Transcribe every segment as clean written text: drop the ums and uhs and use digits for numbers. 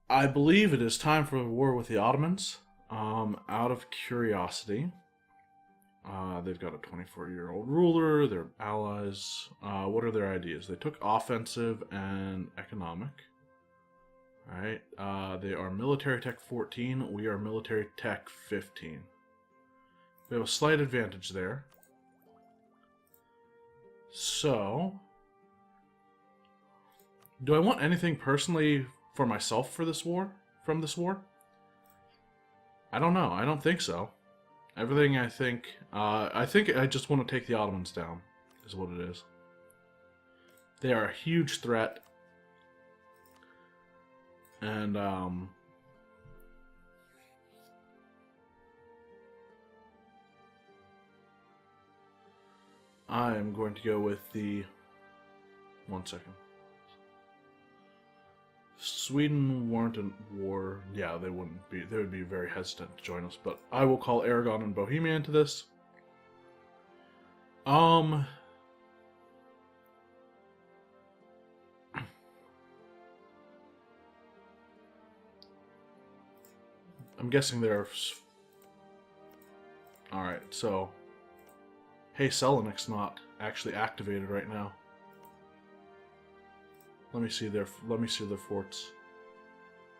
I believe it is time for a war with the Ottomans. Out of curiosity, they've got a 24-year-old ruler. They're allies. What are their ideas? They took offensive and economic. All right. They are military tech 14. We are military tech 15. We have a slight advantage there. So, do I want anything personally for myself for this war? From this war? I don't know. I don't think so. Everything I think I just want to take the Ottomans down, is what it is. They are a huge threat, and I am going to go with the. One second. Sweden weren't in war. Yeah, they wouldn't be. They would be very hesitant to join us. But I will call Aragon and Bohemia into this. I'm guessing they're. All right. So, hey, Selenik's not actually activated right now. Let me see their forts.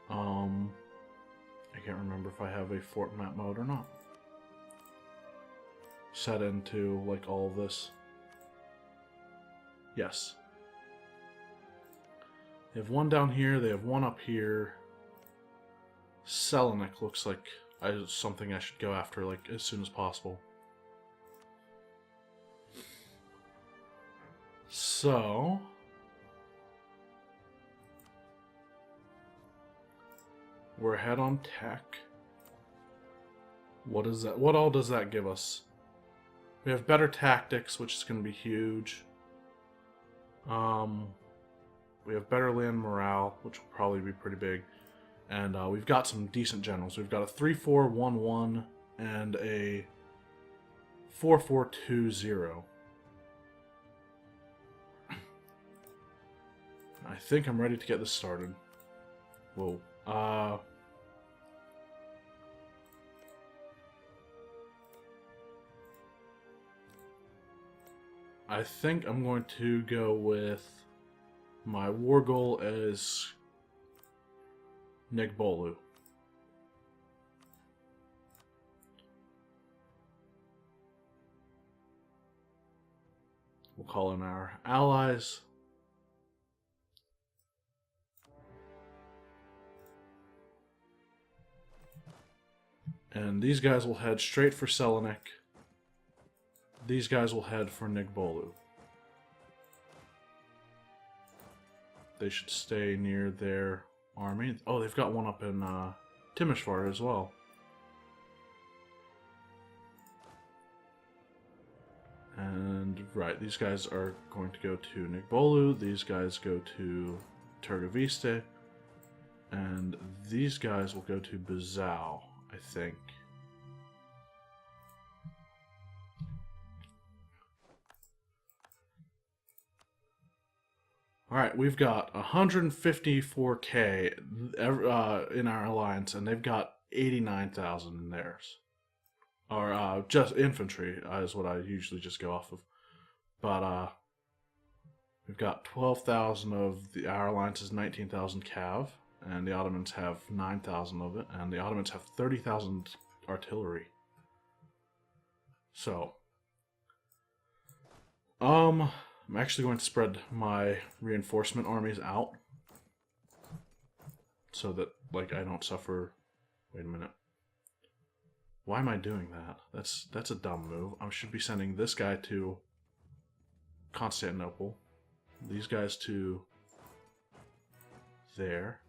I can't remember if I have a fort map mode or not. Set into like all of this. Yes. They have one down here, they have one up here. Selenik looks like something I should go after like as soon as possible. So we're ahead on tech. What is that? What all does that give us? We have better tactics, which is going to be huge. We have better land morale, which will probably be pretty big. And we've got some decent generals. We've got a 3-4-1-1 and a 4-4-2-0. I think I'm ready to get this started. Whoa. I think I'm going to go with my war goal as Nigbolu. We'll call in our allies. And these guys will head straight for Selenik. These guys will head for Nigbolu. They should stay near their army. Oh, they've got one up in Timishvar as well. And, right, these guys are going to go to Nigbolu. These guys go to Turgoviste. And these guys will go to Bazau, I think. Alright, we've got 154k in our alliance, and they've got 89,000 in theirs. Or just infantry is what I usually just go off of. But we've got 12,000 of our alliance is 19,000 cav, and the Ottomans have 9,000 of it, and the Ottomans have 30,000 artillery. So, I'm actually going to spread my reinforcement armies out so that, like, I don't suffer. Wait a minute. Why am I doing that? That's a dumb move. I should be sending this guy to Constantinople. These guys to there.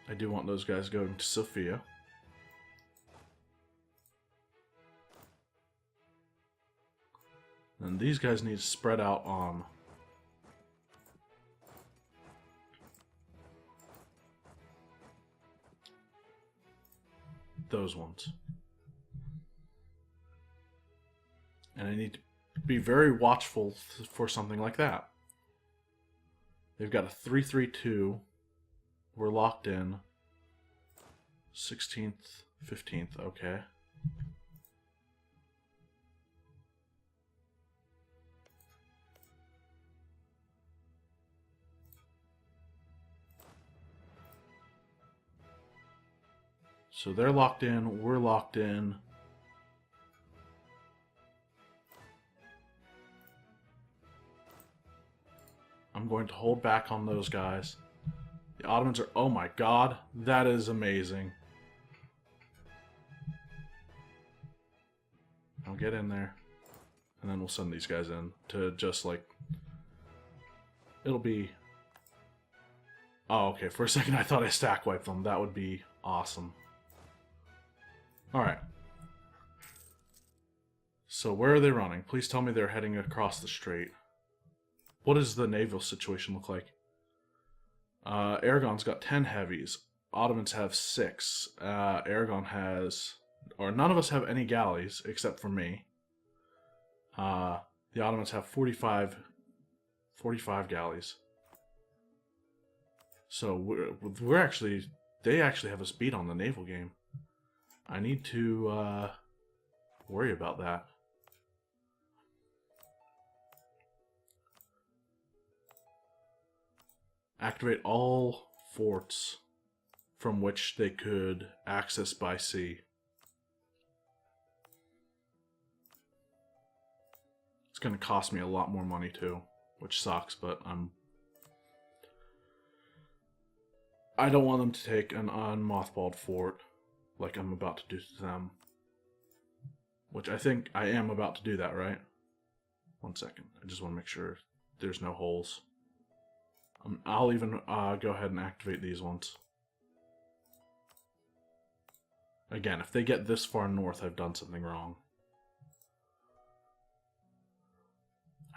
I do want those guys going to Sofia. And these guys need to spread out on those ones. And I need to be very watchful for something like that. They've got a 3-3-2. We're locked in. 16th, 15th, okay. So they're locked in, we're locked in. I'm going to hold back on those guys. The Ottomans are... Oh my god, that is amazing. I'll get in there. And then we'll send these guys in to just like... It'll be... Oh, okay. For a second I thought I stack wiped them. That would be awesome. Alright. So where are they running? Please tell me they're heading across the strait. What does the naval situation look like? Aragon's got 10 heavies. Ottomans have 6. Aragon has... Or none of us have any galleys, except for me. The Ottomans have 45 galleys. So we're actually... They actually have us beat on the naval game. I need to worry about that. Activate all forts from which they could access by sea. It's going to cost me a lot more money too, which sucks, but I don't want them to take an unmothballed fort like I'm about to do to them. Which I think I am about to do that, right? 1 second. I just want to make sure there's no holes. I'll even go ahead and activate these ones. Again, if they get this far north, I've done something wrong.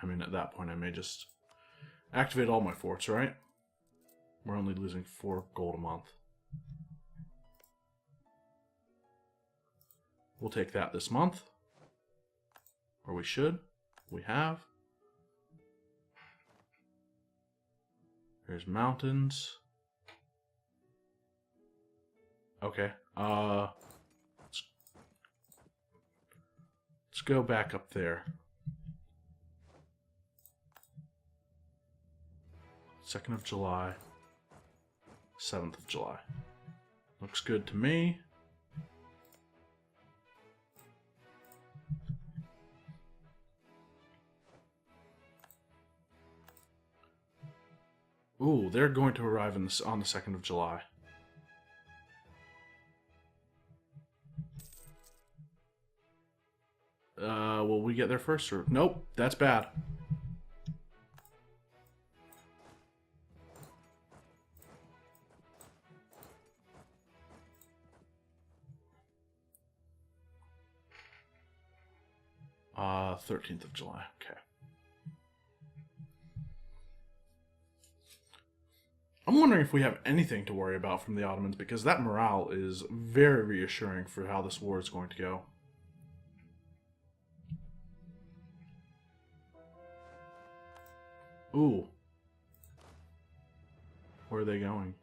I mean, at that point, I may just activate all my forts, right? We're only losing 4 gold a month. We'll take that this month. Or we should. We have. There's mountains. Okay. Let's go back up there. 2nd of July. 7th of July. Looks good to me. Ooh, they're going to arrive on the 2nd of July. Will we get there first? Or nope, that's bad. Uh, 13th of July. Okay. I'm wondering if we have anything to worry about from the Ottomans, because that morale is very reassuring for how this war is going to go. Ooh. Where are they going?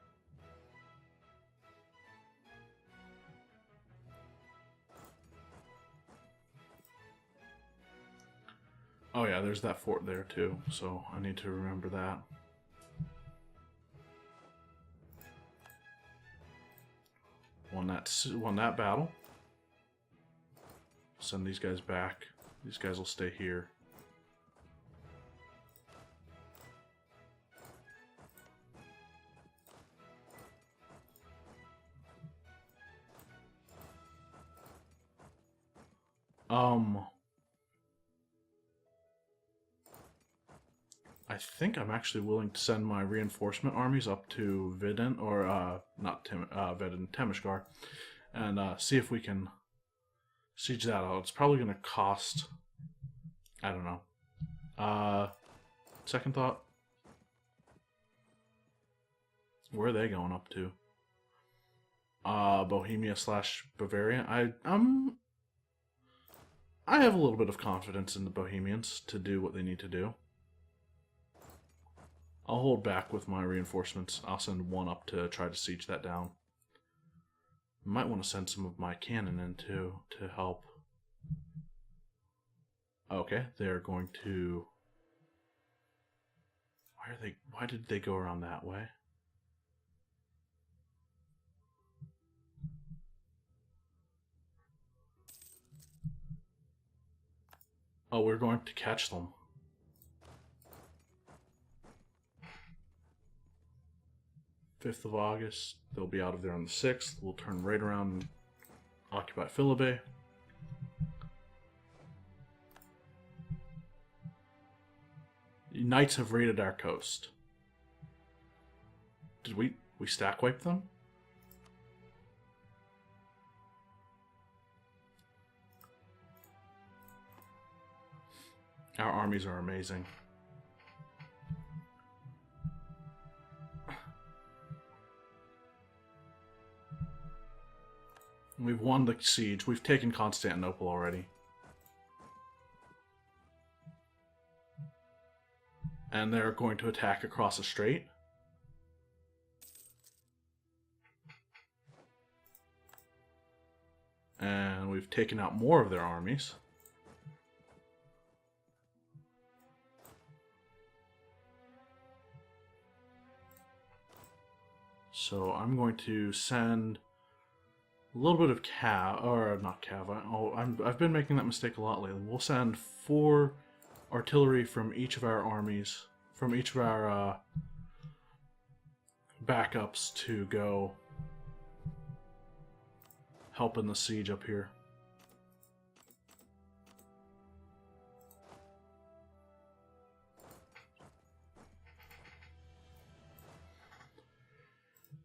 Oh yeah, there's that fort there too, so I need to remember that. Won that battle. Send these guys back. These guys will stay here. I think I'm actually willing to send my reinforcement armies up to Vidin, or not Vidin, Temeshkar, and see if we can siege that out. It's probably going to cost, I don't know. Second thought, where are they going up to? Bohemia slash Bavaria. I have a little bit of confidence in the Bohemians to do what they need to do. I'll hold back with my reinforcements. I'll send one up to try to siege that down. Might want to send some of my cannon in too to help. Okay, they're going to. Why did they go around that way? Oh, we're going to catch them. August 5th, they'll be out of there on the 6th. We'll turn right around and occupy Philibay. Knights have raided our coast. Did we stack wipe them? Our armies are amazing. We've won the siege. We've taken Constantinople already. And they're going to attack across the strait. And we've taken out more of their armies. So I'm going to send a little bit of I've been making that mistake a lot lately. We'll send 4 artillery from each of our armies, from each of our backups to go help in the siege up here.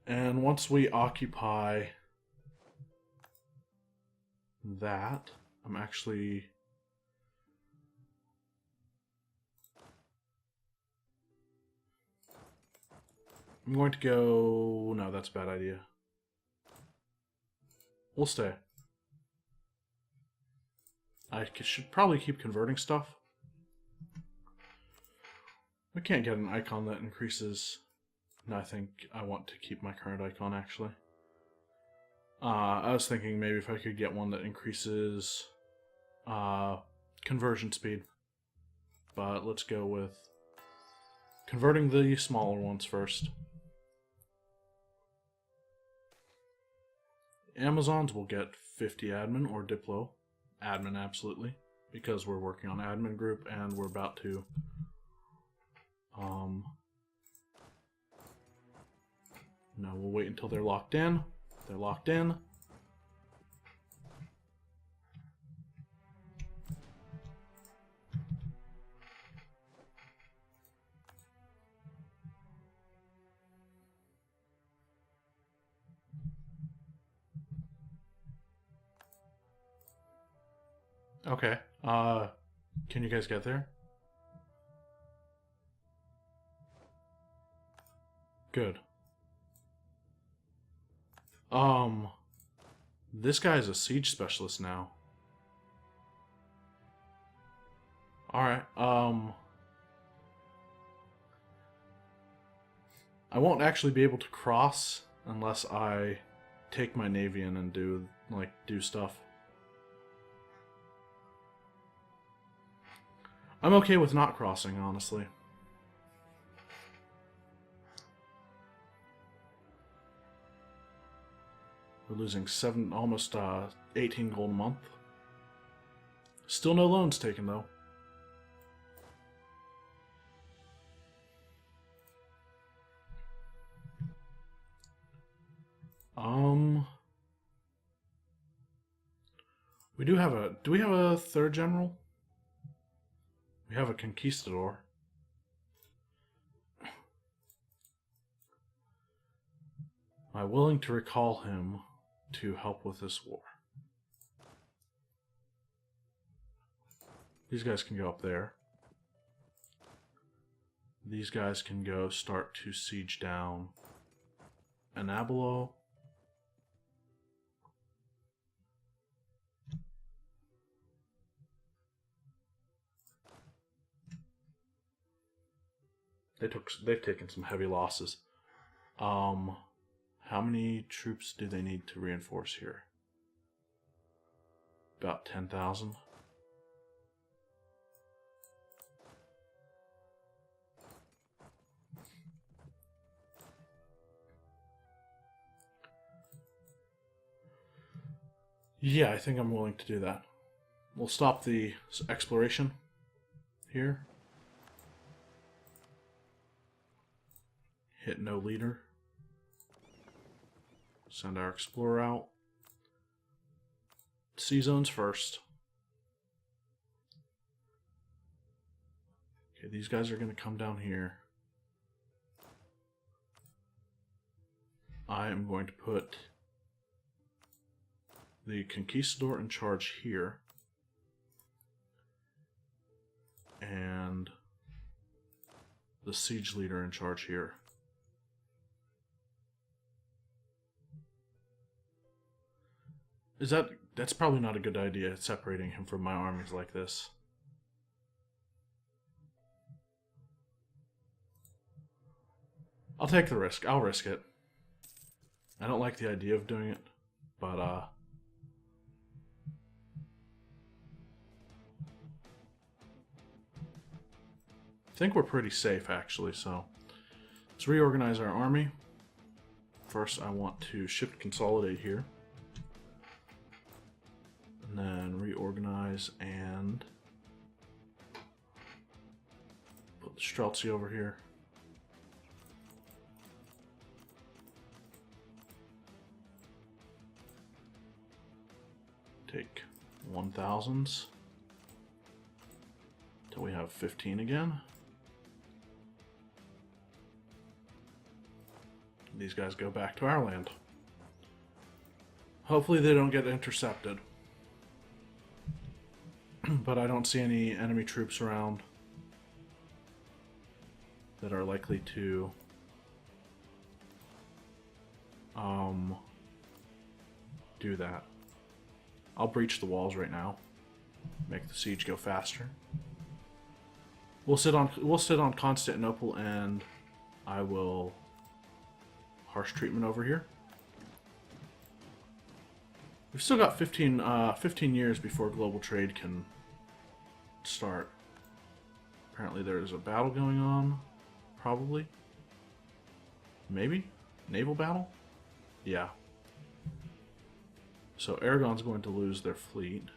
And once we occupy that, I'm going to go. No, that's a bad idea. We'll stay. I should probably keep converting stuff. We can't get an icon that increases. No, I think I want to keep my current icon, actually. I was thinking maybe if I could get one that increases conversion speed. But let's go with converting the smaller ones first. Amazons will get 50 admin or Diplo. Admin, absolutely. Because we're working on admin group and we're about to no, we'll wait until they're locked in. They're locked in. Okay. Can you guys get there? Good. This guy's a siege specialist now. Alright, I won't actually be able to cross unless I take my navy in and do stuff. I'm okay with not crossing, honestly. We're losing almost 18 gold a month. Still no loans taken, though. Do we have a third general? We have a conquistador. Am I willing to recall him to help with this war? These guys can go up there. These guys can go start to siege down Anabolo. they've taken some heavy losses. How many troops do they need to reinforce here? About 10,000. Yeah, I think I'm willing to do that. We'll stop the exploration here. Hit no leader. Send our explorer out. Sea zones first. Okay, these guys are going to come down here. I am going to put the conquistador in charge here. And the siege leader in charge here. That's probably not a good idea, separating him from my armies like this. I'll take the risk. I'll risk it. I don't like the idea of doing it, but I think we're pretty safe actually, so let's reorganize our army. First I want to shift consolidate here. And then reorganize and put the Streltsy over here. Take 1000s till we have 15 again. These guys go back to our land. Hopefully they don't get intercepted. But I don't see any enemy troops around that are likely to do that. I'll breach the walls right now. Make the siege go faster. We'll sit on Constantinople, and I will harsh treatment over here. We've still got 15 years before global trade can start. Apparently there's a battle going on. Probably. Maybe? Naval battle? Yeah. So Aragon's going to lose their fleet.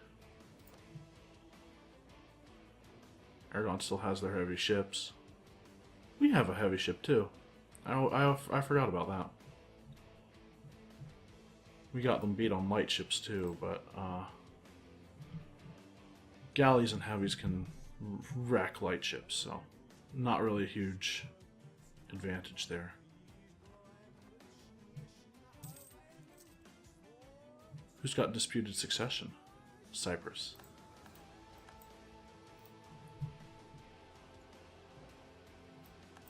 Aragon still has their heavy ships. We have a heavy ship too. I forgot about that. We got them beat on light ships too, but galleys and heavies can wreck light ships, so not really a huge advantage there. Who's got disputed succession? Cyprus.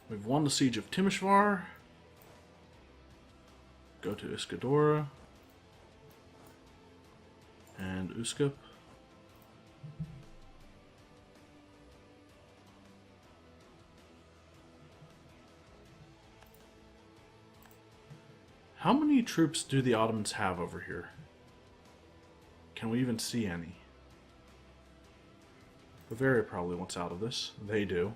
We've won the siege of Timișoara. Go to Iskandora and Uskip. How many troops do the Ottomans have over here? Can we even see any? Bavaria probably wants out of this. They do.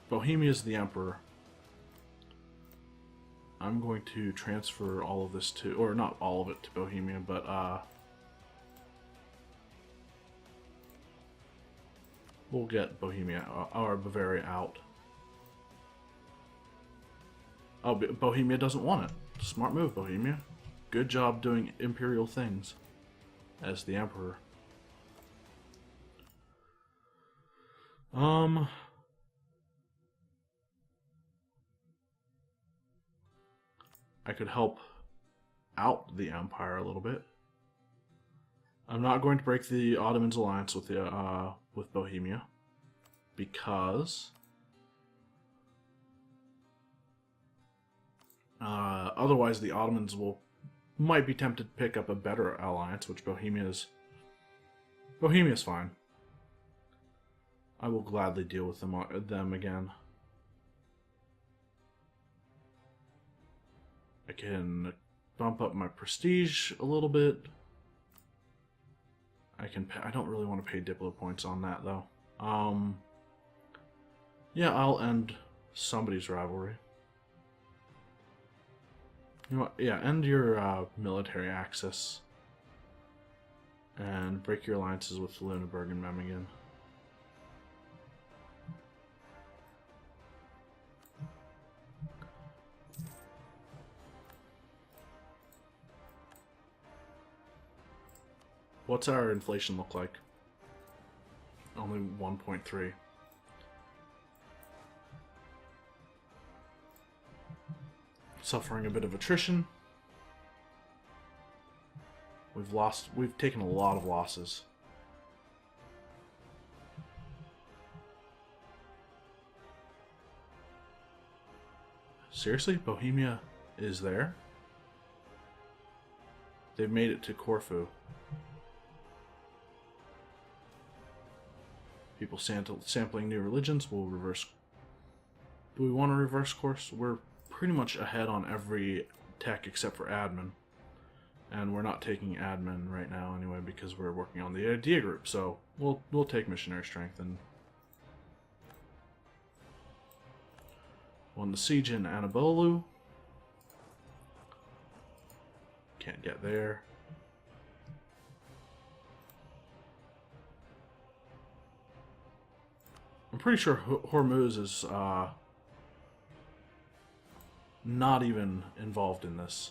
Bohemia's the emperor. I'm going to transfer all of this to, or not all of it to Bohemia, but we'll get Bohemia or Bavaria out. Oh, Bohemia doesn't want it. Smart move, Bohemia. Good job doing imperial things as the emperor. I could help out the empire a little bit. I'm not going to break the Ottomans' alliance with the with Bohemia because otherwise the Ottomans might be tempted to pick up a better alliance, which Bohemia is Bohemia's fine. I will gladly deal with them again. I can bump up my prestige a little bit. I don't really want to pay Diplo points on that though. Yeah, I'll end somebody's rivalry. You know what? Yeah, end your military access. And break your alliances with Luneburg and Memmingen. What's our inflation look like? Only 1.3. Suffering a bit of attrition. We've taken a lot of losses. Seriously? Bohemia is there? They've made it to Corfu. People sampling new religions will reverse. Do we want to reverse course? We're pretty much ahead on every tech except for admin. And we're not taking admin right now anyway because we're working on the idea group. So we'll take missionary strength and won the siege in Anabolu. Can't get there. I'm pretty sure Hormuz is not even involved in this.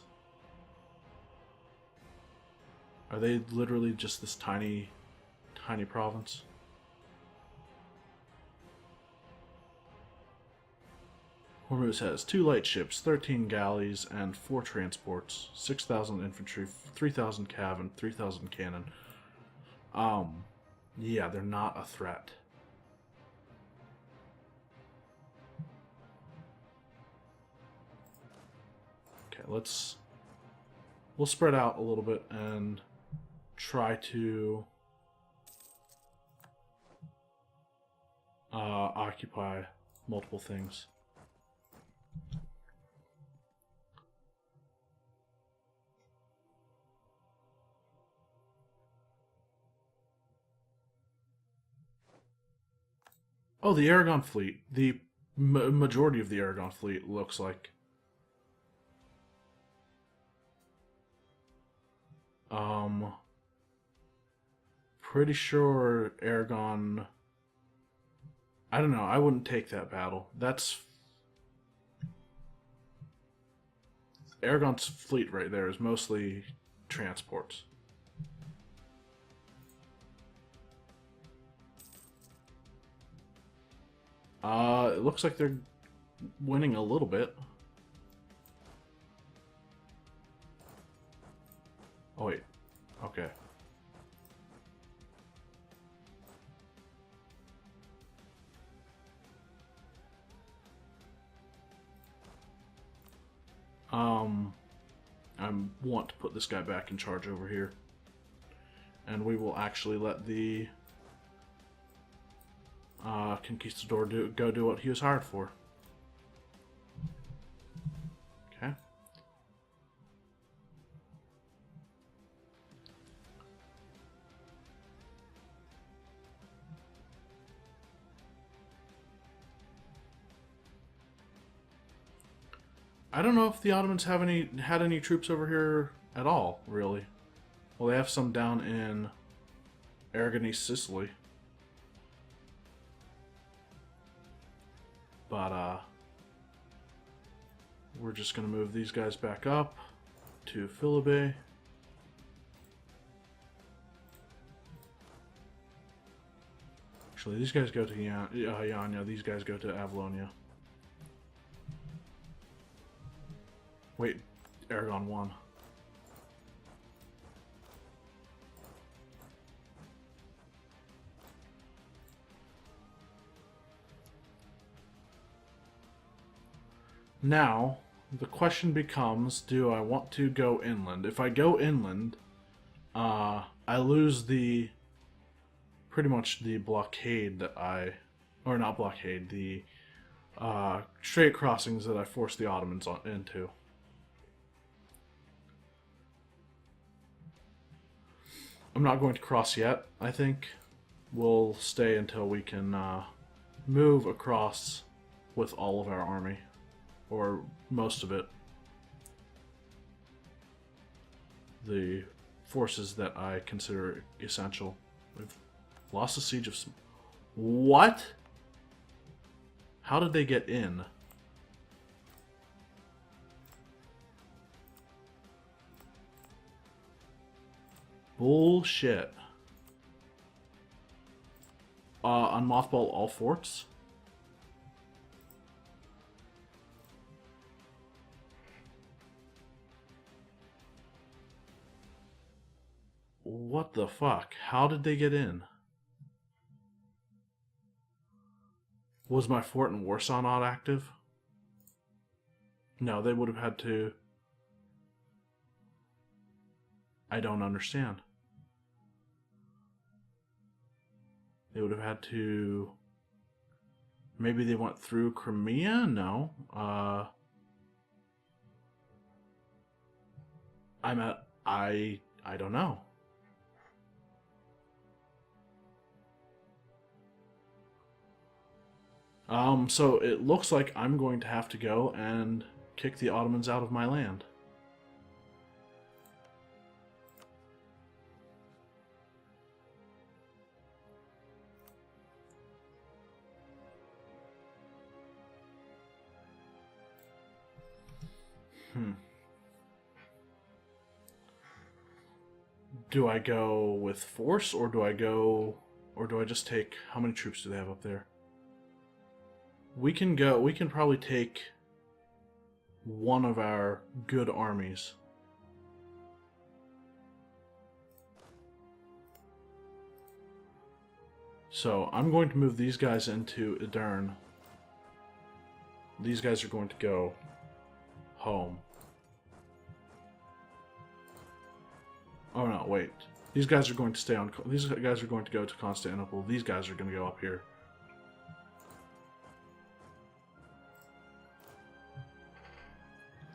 Are they literally just this tiny province? Hormuz has 2 light ships, 13 galleys, and 4 transports, 6,000 infantry, 3,000 cav, and 3,000 cannon. Yeah, they're not a threat. Okay, we'll spread out a little bit and try to occupy multiple things. Oh, the Aragon fleet. The majority of the Aragon fleet looks like. Pretty sure Aragon. I don't know. I wouldn't take that battle. That's Aragon's fleet right there is mostly transports. It looks like they're winning a little bit. Oh wait. Okay. I want to put this guy back in charge over here. And we will actually let the Conquistador go do what he was hired for. Okay. I don't know if the Ottomans had any troops over here at all, really. Well, they have some down in Aragonese Sicily. But we're just going to move these guys back up to Philippe. Actually, these guys go to Iania, these guys go to Avalonia. Wait, Aragon won. Now, the question becomes, do I want to go inland? If I go inland, I lose the pretty much the blockade that or not blockade, the strait crossings that I forced the Ottomans into. I'm not going to cross yet, I think. We'll stay until we can move across with all of our army, or most of it. The forces that I consider essential. We've lost the siege of... What? How did they get in? Bullshit. Unmothball all forts? What the fuck? How did they get in? Was my fort in Warsaw not active? No, they would have had to... I don't understand. They would have had to... Maybe they went through Crimea? No. I don't know. So it looks like I'm going to have to go and kick the Ottomans out of my land. Do I go with force, or do I just take... How many troops do they have up there? We can probably take one of our good armies. So I'm going to move these guys into Edirne. These guys are going to go home. Oh no, wait. These guys are going to stay on... These guys are going to go to Constantinople. These guys are going to go up here.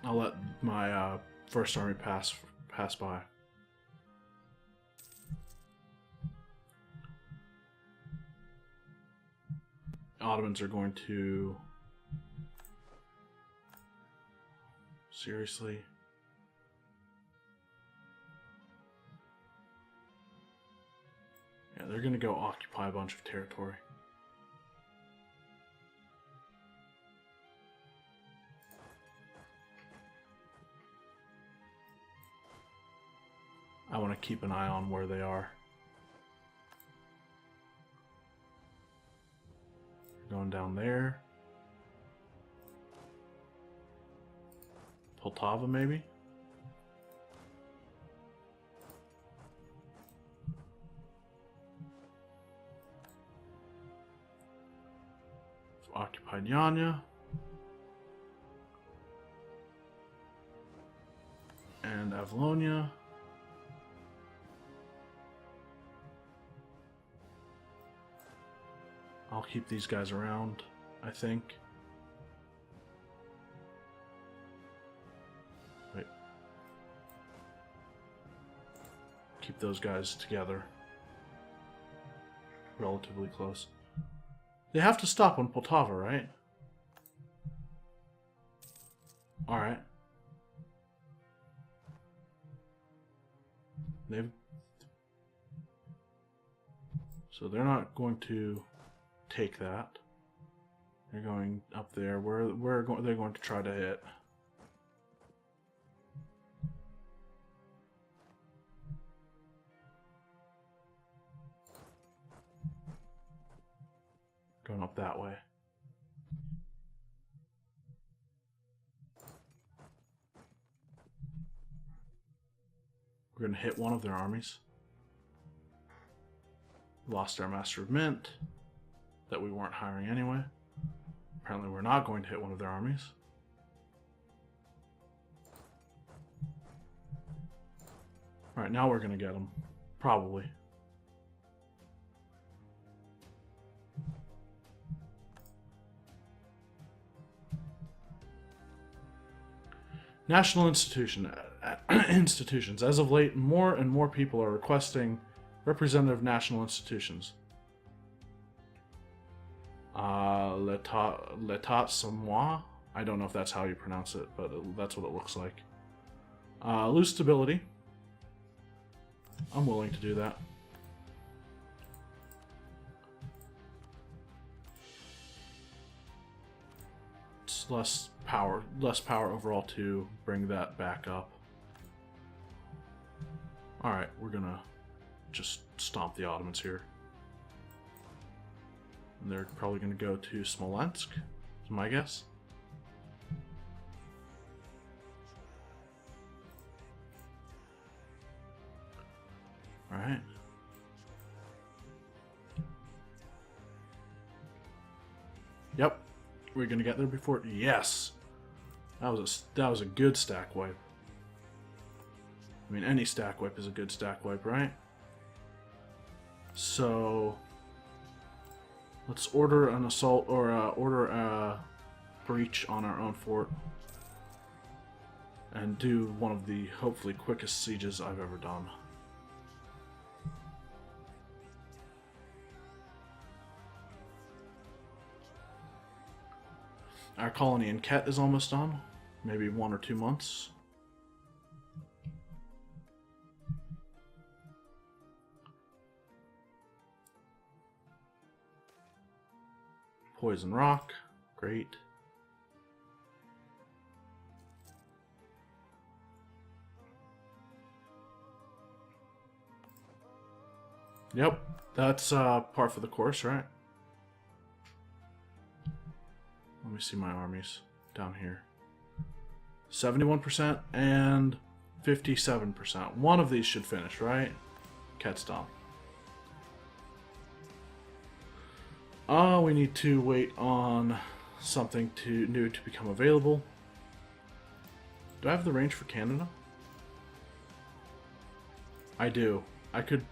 I'll let my first army pass by. Ottomans are going to... Seriously? Yeah, they're going to go occupy a bunch of territory. I want to keep an eye on where they are. Going down there. Poltava, maybe? Occupied Yanya. And Avalonia. I'll keep these guys around, I think. Wait. Keep those guys together. Relatively close. They have to stop on Poltava, right? Alright. So they're not going to take that. They're going up there. They're going to try to hit. Going up that way. We're going to hit one of their armies. Lost our Master of Mint that we weren't hiring anyway. Apparently we're not going to hit one of their armies. Alright, now we're going to get them. Probably. National institutions. As of late, more and more people are requesting representative national institutions. L'État Samoa. I don't know if that's how you pronounce it, but that's what it looks like. Lose stability. I'm willing to do that. It's less power overall to bring that back up. Alright, we're gonna just stomp the Ottomans here. And they're probably gonna go to Smolensk, is my guess. Alright. Yep. We're gonna get there before. Yes! That was a good stack wipe. I mean, any stack wipe is a good stack wipe, right? So let's order an assault, or order a breach on our own fort, and do one of the hopefully quickest sieges I've ever done. Our colony in Ket is almost done. Maybe 1 or 2 months. Poison Rock. Great. Yep. That's par for the course, right? Let me see my armies down here. 71% and 57%. One of these should finish, right? Ket's done. We need to wait on something new to become available. Do I have the range for Canada? I do. I could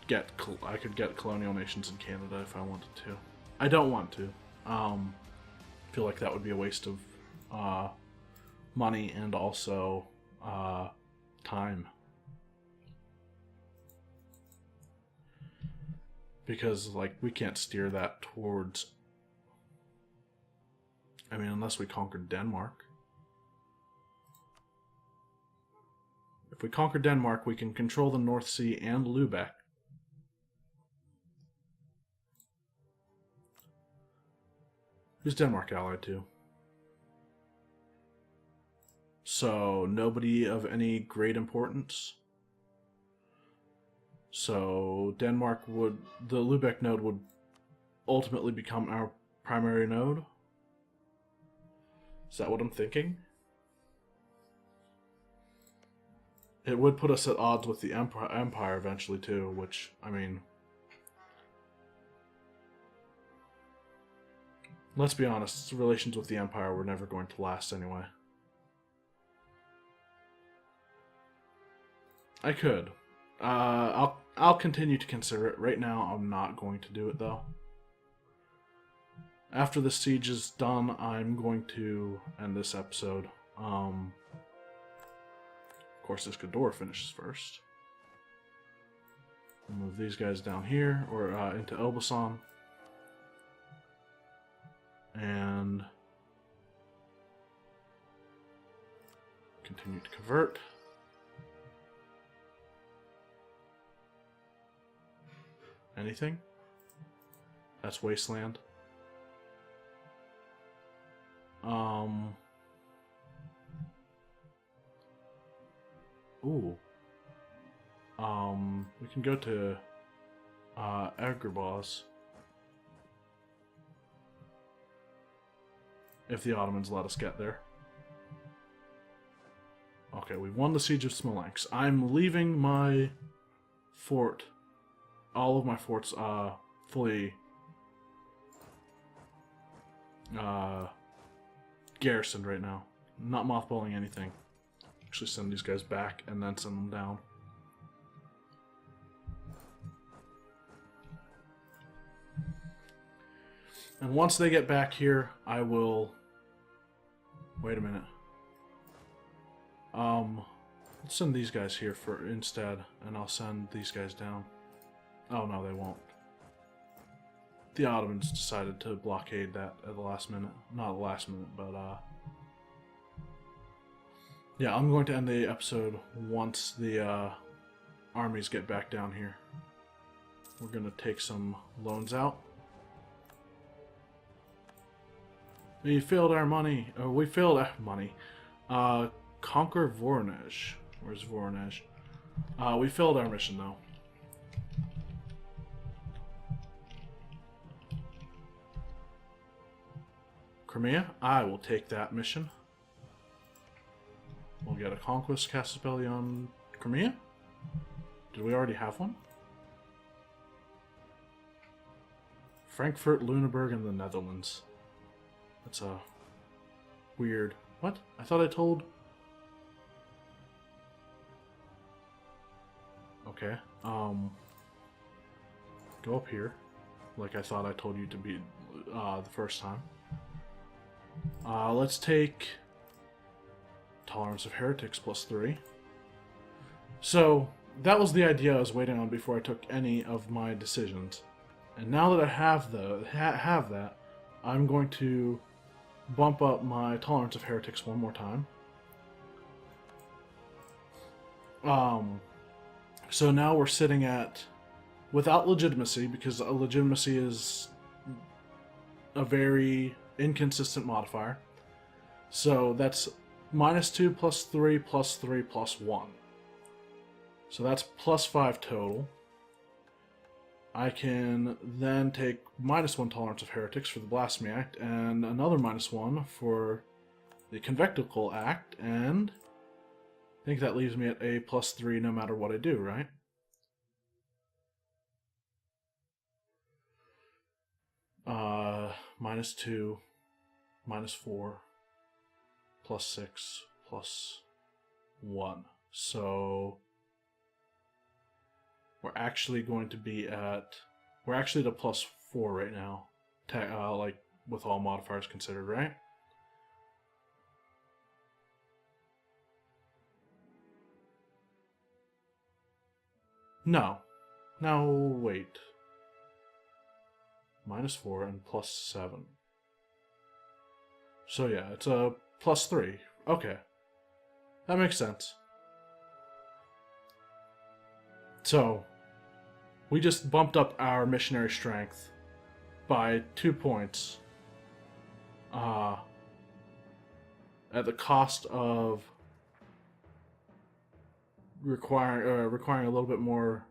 get colonial nations in Canada if I wanted to. I don't want to. Feel like that would be a waste of money and also time, because like we can't steer that towards, I mean, unless we conquered Denmark. If we conquer Denmark, we can control the North Sea and Lubeck. Who's Denmark allied to? So, nobody of any great importance. So, the Lubeck node would ultimately become our primary node? Is that what I'm thinking? It would put us at odds with the Empire eventually too, which, I mean, let's be honest, relations with the Empire were never going to last anyway. I could. I'll continue to consider it. Right now, I'm not going to do it, though. After the siege is done, I'm going to end this episode. Of course, this Ghidorah finishes first. We'll move these guys down here, or into Elbasan. And continue to convert. Anything? That's wasteland. Ooh. We can go to Agrabah if the Ottomans let us get there. Okay, we won the siege of Smolensk. I'm leaving my fort, all of my forts, fully garrisoned right now. Not mothballing anything. Actually send these guys back and then send them down. And once they get back here, I will... Wait a minute. Let's send these guys here for instead, and I'll send these guys down. Oh no, they won't. The Ottomans decided to blockade that at the last minute. Not the last minute, but yeah, I'm going to end the episode once the armies get back down here. We're going to take some loans out. We failed our money. Or we failed our money. Conquer Voronezh. Where's Voronezh? We failed our mission, though. Crimea, I will take that mission. We'll get a Conquest Casus on Crimea. Did we already have one? Frankfurt, Lüneburg, and the Netherlands. That's a weird... What? I thought I told... Okay, go up here, like I thought I told you to be the first time. Let's take Tolerance of Heretics +3. So, that was the idea I was waiting on before I took any of my decisions. And now that I have that, I'm going to bump up my Tolerance of Heretics one more time. So now we're sitting at, without legitimacy, because legitimacy is a very inconsistent modifier. So that's -2 +3 +3 +1. So that's +5 total. I can then take -1 Tolerance of Heretics for the Blasphemy Act, and another -1 for the Convectical Act, and I think that leaves me at a +3 no matter what I do, right? -2, -4, +6, +1. So we're actually going to be at... We're actually at a +4 right now, like with all modifiers considered, right? No. Now, wait. -4 and +7. So yeah, it's a +3. Okay. That makes sense. So, we just bumped up our missionary strength by 2 points. At the cost of requiring a little bit more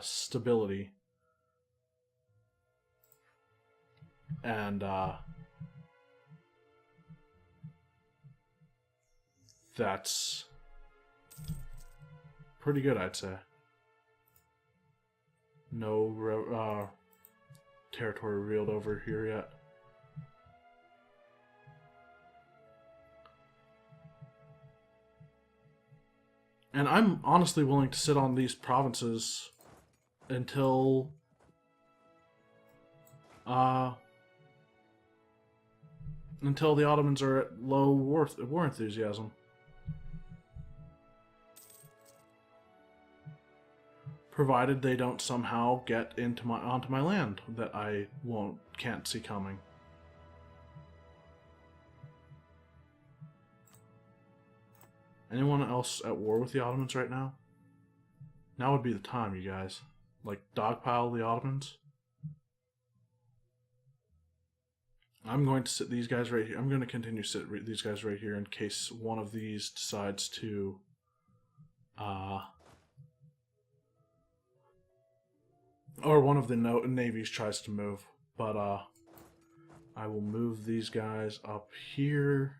stability, and that's pretty good, I'd say. No territory revealed over here yet. And I'm honestly willing to sit on these provinces until the Ottomans are at low war enthusiasm. Provided they don't somehow get onto my land that I can't see coming. Anyone else at war with the Ottomans right now? Now would be the time, you guys. Like, dogpile the Ottomans. I'm going to sit these guys right here. I'm going to continue to sit these guys right here in case one of these decides to or one of the navies tries to move. But I will move these guys up here.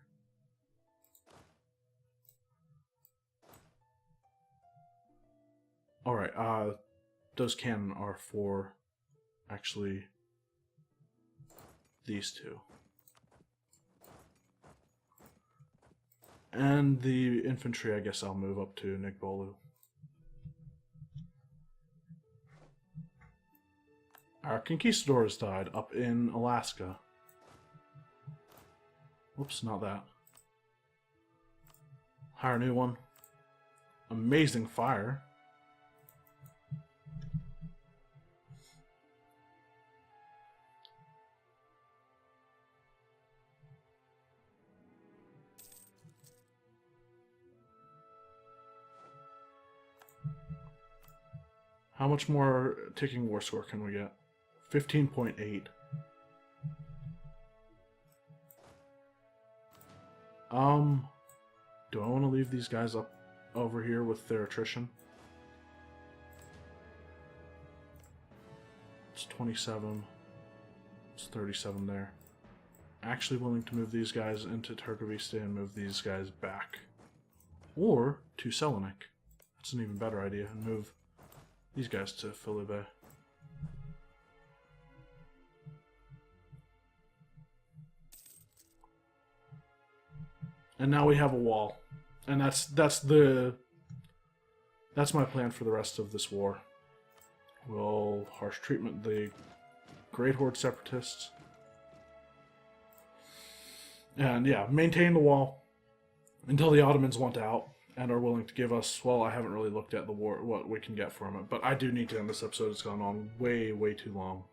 Alright, those cannon are for actually these two. And the infantry, I guess I'll move up to Nigbolu. Our conquistadors died up in Alaska. Whoops, not that. Hire a new one. Amazing fire. How much more ticking war score can we get? 15.8. Do I want to leave these guys up over here with their attrition? It's 27. It's 37 there. Actually willing to move these guys into Turkoviste and move these guys back. Or to Selanik. That's an even better idea. And move these guys to Philippe. And now we have a wall. And that's my plan for the rest of this war. We'll harsh treatment the Great Horde Separatists. And yeah, maintain the wall until the Ottomans want out and are willing to give us, well, I haven't really looked at the war, what we can get from it, but I do need to end this episode. It's gone on way, way too long.